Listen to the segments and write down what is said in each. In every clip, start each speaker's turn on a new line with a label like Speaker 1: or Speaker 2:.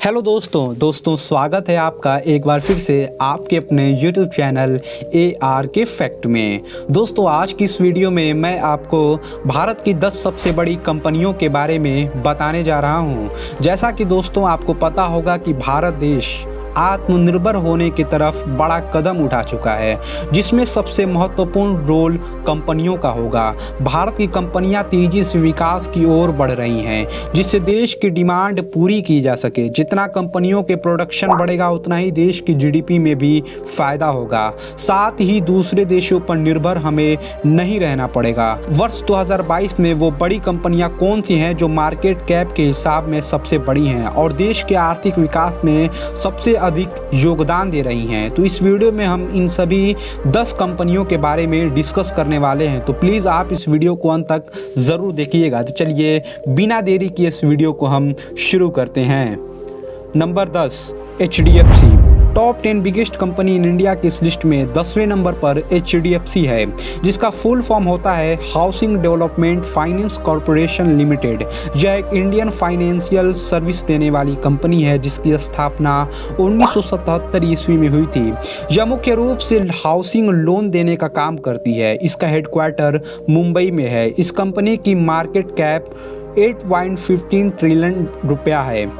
Speaker 1: Hello दोस्तों स्वागत है आपका एक बार फिर से आपके अपने YouTube चैनल ARK फैक्ट में। दोस्तों आज की इस वीडियो में मैं आपको भारत की 10 सबसे बड़ी कंपनियों के बारे में बताने जा रहा हूं। जैसा कि दोस्तों आपको पता होगा कि भारत देश आत्मनिर्भर होने की तरफ बड़ा कदम उठा चुका है, जिसमें सबसे महत्वपूर्ण रोल कंपनियों का होगा। भारत की कंपनियां तेजी से विकास की ओर बढ़ रही हैं, जिससे देश की डिमांड पूरी की जा सके। जितना कंपनियों के प्रोडक्शन बढ़ेगा उतना ही देश की GDP में भी फायदा होगा। साथ ही दूसरे देशों पर निर्भर हमें नहीं रहना पड़ेगा। वर्ष 2022 में वो बड़ी कंपनियां कौन सी हैं जो मार्केट कैप के हिसाब में सबसे बड़ी हैं और देश के आर्थिक विकास में सबसे अधिक योगदान दे रही हैं। तो इस वीडियो में हम इन सभी 10 कंपनियों के बारे में डिस्कस करने वाले हैं, तो प्लीज़ आप इस वीडियो को अंत तक ज़रूर देखिएगा। तो चलिए बिना देरी किए इस वीडियो को हम शुरू करते हैं। Number 10 HDFC। Top 10 biggest company in India की इस लिस्ट में 10वें नंबर पर HDFC है, जिसका फुल फॉर्म होता है housing development finance corporation limited. यह एक इंडियन फाइनेंशियल सर्विस देने वाली कंपनी है, जिसकी स्थापना 1977 ईस्वी में हुई थी। यह मुख्य रूप से हाउसिंग लोन देने का काम करती है। इसका हेडक्वार्टर मुंबई में है। इस कंपनी की मार्केट कैप 8.15 ट्रिलियन रुपया है।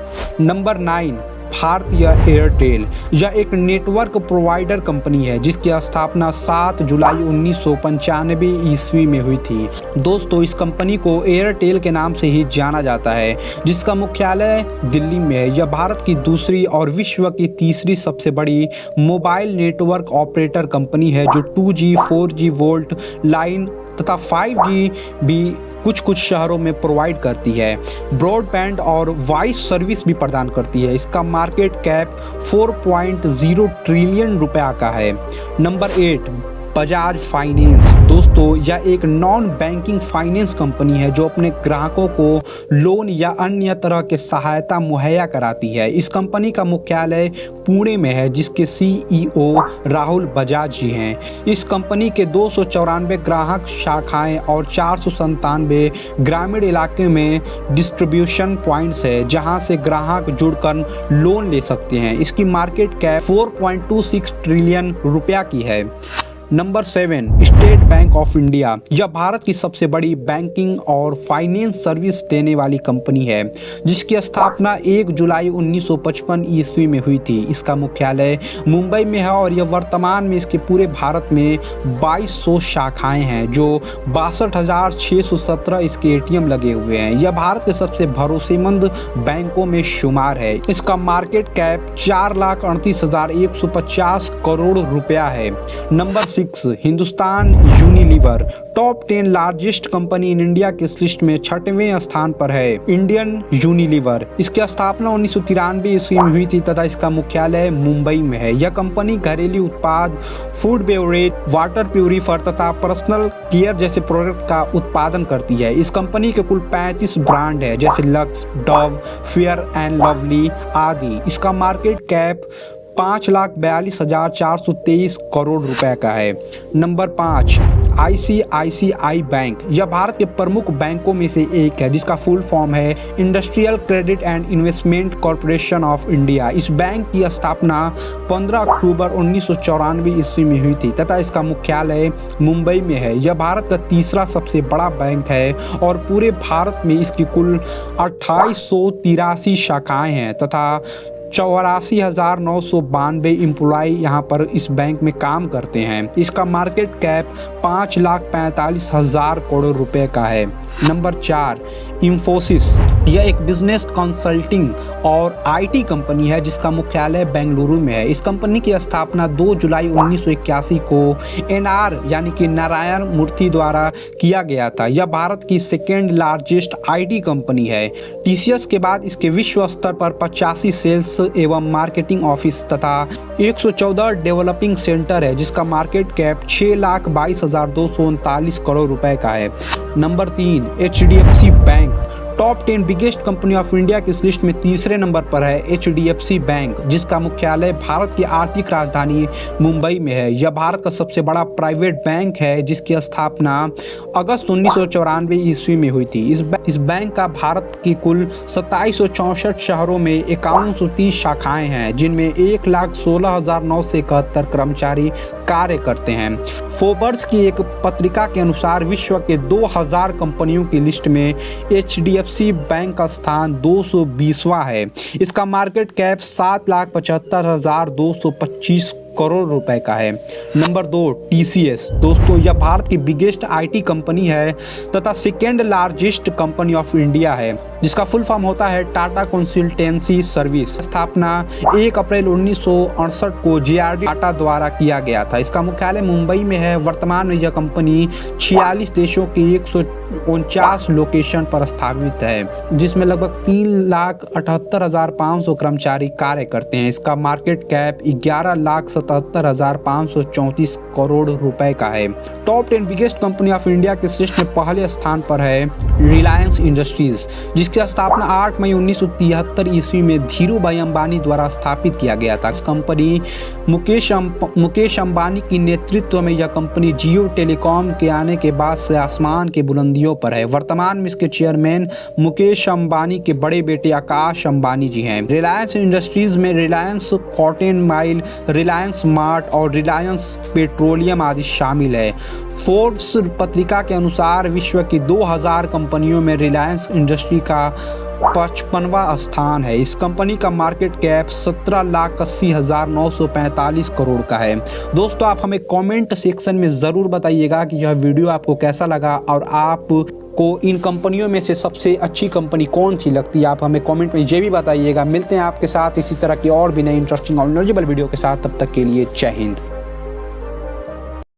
Speaker 1: नंबर 9 भारतीय एयरटेल। यह एक नेटवर्क प्रोवाइडर कंपनी है, जिसकी स्थापना 7 जुलाई 1995 ईस्वी में हुई थी। दोस्तों इस कंपनी को एयरटेल के नाम से ही जाना जाता है, जिसका मुख्यालय दिल्ली में है। यह भारत की दूसरी और विश्व की तीसरी सबसे बड़ी मोबाइल नेटवर्क ऑपरेटर कंपनी है, जो 2G 4G वोल्ट लाइन तथा 5G भी कुछ शहरों में प्रोवाइड करती है। ब्रॉडबैंड और वॉइस सर्विस भी प्रदान करती है। इसका मार्केट कैप 4.0 ट्रिलियन रुपया का है। Number 8 Bajaj finance. दोस्तों यह एक नॉन बैंकिंग फाइनेंस कंपनी है, जो अपने ग्राहकों को लोन या अन्य तरह के सहायता मुहैया कराती है। इस कंपनी का मुख्यालय पुणे में है, जिसके CEO राहुल बजाज जी हैं। इस कंपनी के 294 ग्राहक शाखाएं और 497 ग्रामीण इलाके में डिस्ट्रीब्यूशन पॉइंट्स है, जहां से ग्राहक जुड़कर लोन ले सकते हैं। इसकी मार्केट कैप 4.26 ट्रिलियन रुपया की है। Number 7 state bank of India. यह भारत की सबसे बड़ी बैंकिंग और फाइनेंस सर्विस देने वाली कंपनी है, जिसकी स्थापना 1 जुलाई 1955 ईस्वी में हुई थी। इसका मुख्यालय मुंबई में है और यह वर्तमान में इसके पूरे भारत में 2200 शाखाएं हैं, जो 62,617 इसके ATM लगे हुए हैं। यह भारत के सबसे भरोसेमंद बैंकों में शुमार है। इसका मार्केट कैप 4,38,150 करोड़ रुपया है। Number 6 Hindustan Unilever. Top 10 largest company in India के इस लिस्ट में 6वें स्थान पर है इंडियन यूनिलीवर। इसकी स्थापना 1993 ईस्वी में हुई थी तथा इसका मुख्यालय मुंबई में है। यह कंपनी घरेलू उत्पाद, फूड बेवरेज, वाटर प्यूरिफायर तथा पर्सनल केयर जैसे प्रोडक्ट का उत्पादन करती है। इस कंपनी के कुल 35 ब्रांड है, जैसे lux, Dove, fair and lovely आदि। इसका मार्केट कैप 5,42,423 करोड़ रुपए का है। Number 5 ICICI bank. यह भारत के प्रमुख बैंकों में से एक है, जिसका फुल फॉर्म है industrial credit and investment corporation of India. इस बैंक की स्थापना 15 अक्टूबर 1994 ईस्वी में हुई थी तथा इसका मुख्यालय मुंबई में है। यह भारत का तीसरा सबसे बड़ा बैंक है और पूरे भारत में इसकी कुल 2883 शाखाएं हैं तथा 84,992 एम्प्लॉय यहाँ पर इस बैंक में काम करते हैं। इसका मार्केट कैप 5,45,000 करोड़ रुपए का है। नंबर 4 इंफोसिस। यह एक बिजनेस कंसल्टिंग और IT कंपनी है, जिसका मुख्यालय बेंगलुरु में है। इस कंपनी की स्थापना 2 जुलाई 1981 को NR यानी कि नारायण मूर्ति द्वारा किया गया था। यह भारत की सेकेंड लार्जेस्ट IT कंपनी है। TCS के बाद इसके विश्व स्तर पर 85 सेल्स एवं मार्केटिंग ऑफिस तथा 114 डेवलपिंग सेंटर है, जिसका मार्केट कैप 6,22,239 करोड़ रुपए का है। Number 3 HDFC bank. Top 10 biggest company of India की इस लिस्ट में तीसरे नंबर पर है HDFC बैंक, जिसका मुख्यालय भारत की आर्थिक राजधानी मुंबई में है। यह भारत का सबसे बड़ा प्राइवेट बैंक है, जिसकी स्थापना अगस्त 1994 ईस्वी में हुई थी। इस बैंक का भारत की कुल 2764 शहरों में 5130 शाखाएं हैं, जिनमें 1,16,971 कर्मचारी कार्य करते हैं। फोर्ब्स की एक पत्रिका के अनुसार विश्व के 2000 कंपनियों की लिस्ट में HDFC बैंक का स्थान 220वां है। इसका मार्केट कैप 7,75,225 करोड़ रुपए का है। Number 2 TCS। दोस्तों, यह भारत की बिगेस्ट IT कंपनी है तथा second largest company of India है, जिसका फुल फॉर्म होता है टाटा कंसल्टेंसी सर्विस। स्थापना 1 अप्रैल 1968 को JRD टाटा द्वारा किया गया था। इसका मुख्यालय मुंबई में है। वर्तमान में यह कंपनी 46 देशों की 149 लोकेशन पर स्थापित है, जिसमें लगभग 3,78,500 कर्मचारी कार्य करते हैं। इसका मार्केट कैप 11,77,534 करोड़ रुपए का है। Top 10 biggest company of India के लिस्ट में पहले स्थान पर है रिलायंस इंडस्ट्रीज, जिसकी स्थापना 8 मई 1973 ईस्वी में धीरूभाई अंबानी द्वारा स्थापित किया गया था। इस कंपनी मुकेश अंबानी की नेतृत्व में यह कंपनी जियो टेलीकॉम के आने के बाद से आसमान की बुलंदियों पर है। वर्तमान में इसके चेयरमैन मुकेश अंबानी के बड़े बेटे आकाश अंबानी जी हैं। रिलायंस इंडस्ट्रीज में Reliance cotton mile, Reliance mart और रिलायंस पेट्रोलियम आदि शामिल है। फोर्ब्स पत्रिका के अनुसार विश्व की 2000 कंपनियों में रिलायंस इंडस्ट्री का 55वां स्थान है। इस कंपनी का मार्केट कैप 17,80,945 करोड़ का है। दोस्तों, आप हमें कमेंट सेक्शन में ज़रूर बताइएगा कि यह वीडियो आपको कैसा लगा और आपको इन कंपनियों में से सबसे अच्छी कंपनी कौन सी लगती है। आप हमें कमेंट में ये भी बताइएगा। मिलते हैं आपके साथ इसी तरह की और भी नई इंटरेस्टिंग और नॉलेजेबल वीडियो के साथ। तब तक के लिए जय हिंद।